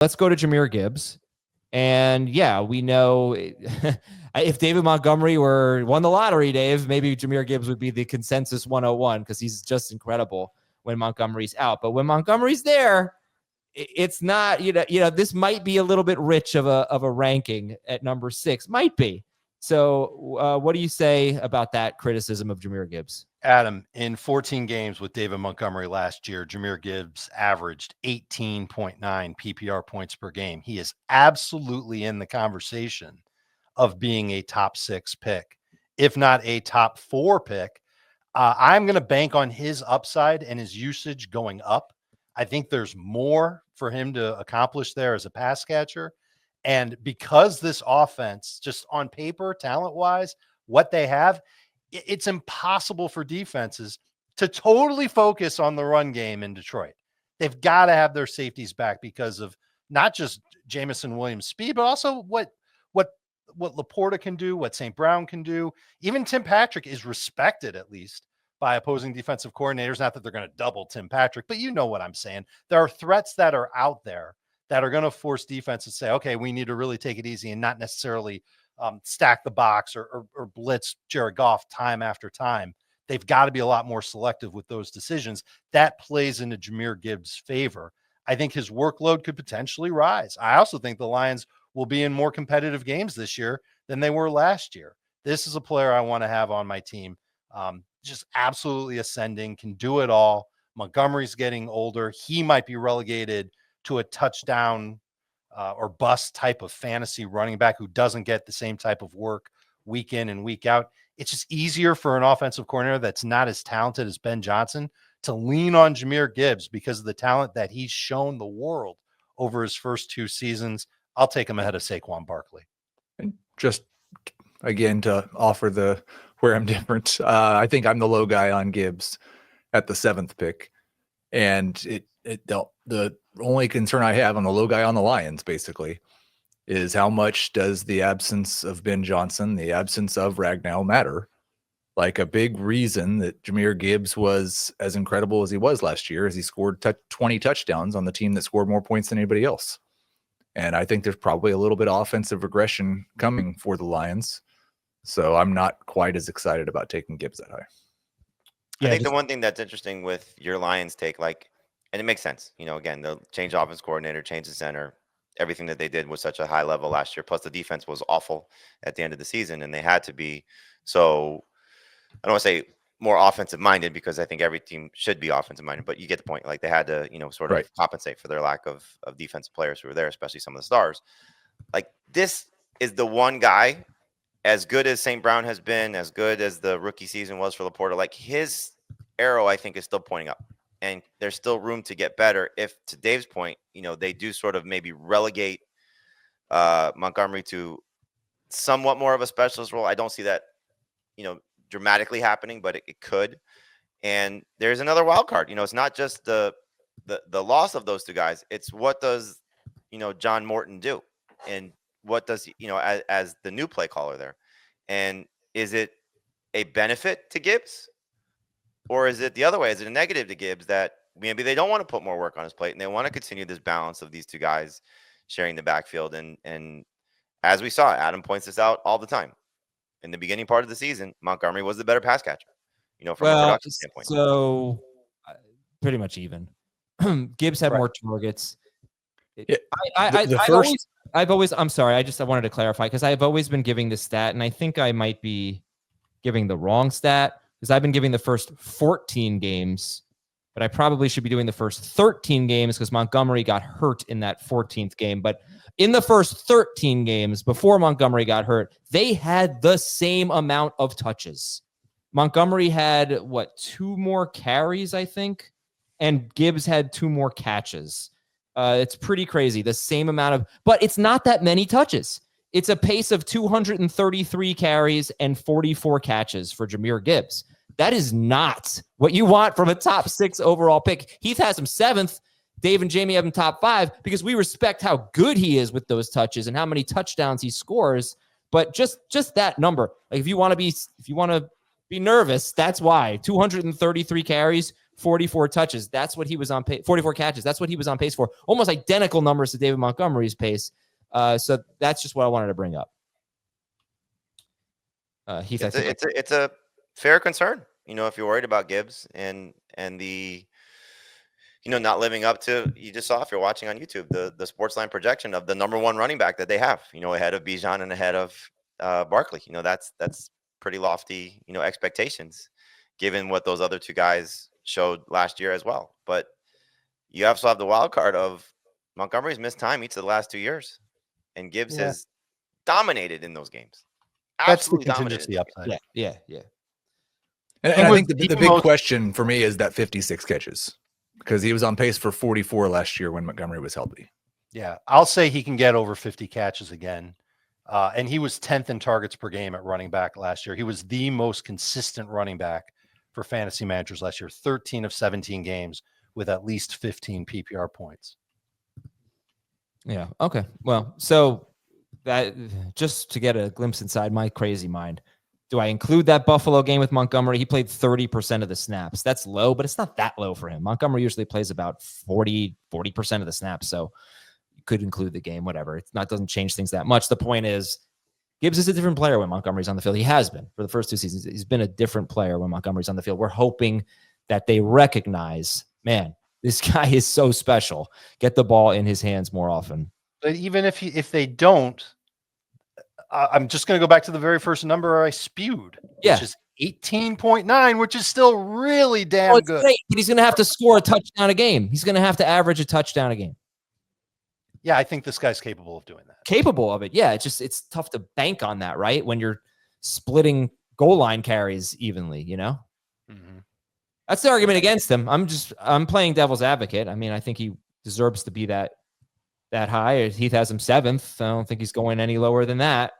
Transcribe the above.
let's go to Jahmyr Gibbs. And yeah, we know if David Montgomery won the lottery, Dave, maybe Jahmyr Gibbs would be the consensus 101 because he's just incredible when Montgomery's out. But when Montgomery's there, it's not, this might be a little bit rich of a ranking at number 6. Might be. So what do you say about that criticism of Jahmyr Gibbs? Adam, in 14 games with David Montgomery last year, Jahmyr Gibbs averaged 18.9 PPR points per game. He is absolutely in the conversation of being a top 6 pick, if not a top 4 pick. I'm going to bank on his upside and his usage going up. I think there's more for him to accomplish there as a pass catcher. And because this offense, just on paper, talent-wise, what they have, it's impossible for defenses to totally focus on the run game in Detroit. They've got to have their safeties back because of not just Jameson Williams' speed, but also what Laporta can do, what St. Brown can do. Even Tim Patrick is respected, at least, by opposing defensive coordinators. Not that they're going to double Tim Patrick, but you know what I'm saying. There are threats that are out there that are going to force defense to say, okay, we need to really take it easy and not necessarily stack the box or blitz Jared Goff time after time. They've got to be a lot more selective with those decisions. That plays into Jahmyr Gibbs' favor. I think his workload could potentially rise. I also think the Lions will be in more competitive games this year than they were last year. This is a player I want to have on my team. Just absolutely ascending, can do it all. Montgomery's getting older. He might be relegated to a touchdown or bust type of fantasy running back who doesn't get the same type of work week in and week out. It's just easier for an offensive coordinator that's not as talented as Ben Johnson to lean on Jahmyr Gibbs because of the talent that he's shown the world over his first 2 seasons. I'll take him ahead of Saquon Barkley. And just again, to offer where I'm different, I think I'm the low guy on Gibbs at the 7th pick. And the only concern I have on the low guy on the Lions, basically, is how much does the absence of Ben Johnson, the absence of Ragnow matter? Like, a big reason that Jahmyr Gibbs was as incredible as he was last year is he scored 20 touchdowns on the team that scored more points than anybody else. And I think there's probably a little bit of offensive regression coming for the Lions. So I'm not quite as excited about taking Gibbs that high. I think the one thing that's interesting with your Lions take, and it makes sense, again, they'll change offense coordinator, change the center. Everything that they did was such a high level last year. Plus the defense was awful at the end of the season, and they had to be. So I don't want to say more offensive minded because I think every team should be offensive minded, but you get the point. Like, they had to, sort of compensate for their lack of defensive players who were there, especially some of the stars. Like, this is the one guy, as good as St. Brown has been, as good as the rookie season was for Laporta, like, his arrow, I think, is still pointing up. And there's still room to get better if, to Dave's point, they do sort of maybe relegate Montgomery to somewhat more of a specialist role. I don't see that, dramatically happening, but it could. And there's another wild card. It's not just the loss of those 2 guys. It's what does, John Morton do? And what does, as the new play caller there? And is it a benefit to Gibbs? Or is it the other way? Is it a negative to Gibbs that maybe they don't want to put more work on his plate and they want to continue this balance of these 2 guys sharing the backfield? And as we saw, Adam points this out all the time. In the beginning part of the season, Montgomery was the better pass catcher, from a production standpoint. So pretty much even. Gibbs had more targets. I'm sorry. I wanted to clarify because I've always been giving this stat, and I think I might be giving the wrong stat because I've been giving the first 14 games, but I probably should be doing the first 13 games because Montgomery got hurt in that 14th game. But in the first 13 games before Montgomery got hurt, they had the same amount of touches. Montgomery had, 2 more carries, I think, and Gibbs had 2 more catches. It's pretty crazy. The same amount but it's not that many touches. It's a pace of 233 carries and 44 catches for Jahmyr Gibbs. That is not what you want from a top 6 overall pick. Heath has him 7th. Dave and Jamey have him top 5 because we respect how good he is with those touches and how many touchdowns he scores. But just that number, like, if you want to be nervous, that's why 233 carries, 44 touches. That's what he was on pace. 44 catches. That's what he was on pace for. Almost identical numbers to David Montgomery's pace. So that's just what I wanted to bring up. Heath, it's a fair concern. If you're worried about Gibbs and the, not living up to, you just saw, if you're watching on YouTube, the sports line projection of the number one running back that they have, ahead of Bijan and ahead of Barkley. That's pretty lofty, expectations given what those other two guys showed last year as well. But you also have the wild card of Montgomery's missed time each of the last 2 years, and Gibbs has dominated in those games. That's the Absolutely contingency dominated. upside. Yeah. And I think the big question for me is that 56 catches, because he was on pace for 44 last year when Montgomery was healthy. Yeah, I'll say he can get over 50 catches again. And he was 10th in targets per game at running back last year. He was the most consistent running back for fantasy managers last year, 13 of 17 games with at least 15 PPR points. Yeah. Okay. Well, so that, just to get a glimpse inside my crazy mind, do I include that Buffalo game with Montgomery? He played 30% of the snaps. That's low, but it's not that low for him. Montgomery usually plays about 40% of the snaps. So you could include the game, whatever. It's not, doesn't change things that much. The point is, Gibbs is a different player when Montgomery's on the field. He has been for the first 2 seasons. He's been a different player when Montgomery's on the field. We're hoping that they recognize, man, this guy is so special. Get the ball in his hands more often. But even if they don't, I'm just going to go back to the very first number I spewed, which is 18.9, which is still really damn good. Great, but he's going to have to score a touchdown a game. He's going to have to average a touchdown a game. Yeah, I think this guy's capable of doing that. Capable of it. Yeah, it's tough to bank on that, right? When you're splitting goal line carries evenly, Mm-hmm. That's the argument against him. I'm playing devil's advocate. I mean, I think he deserves to be that high. Heath has him 7th. I don't think he's going any lower than that.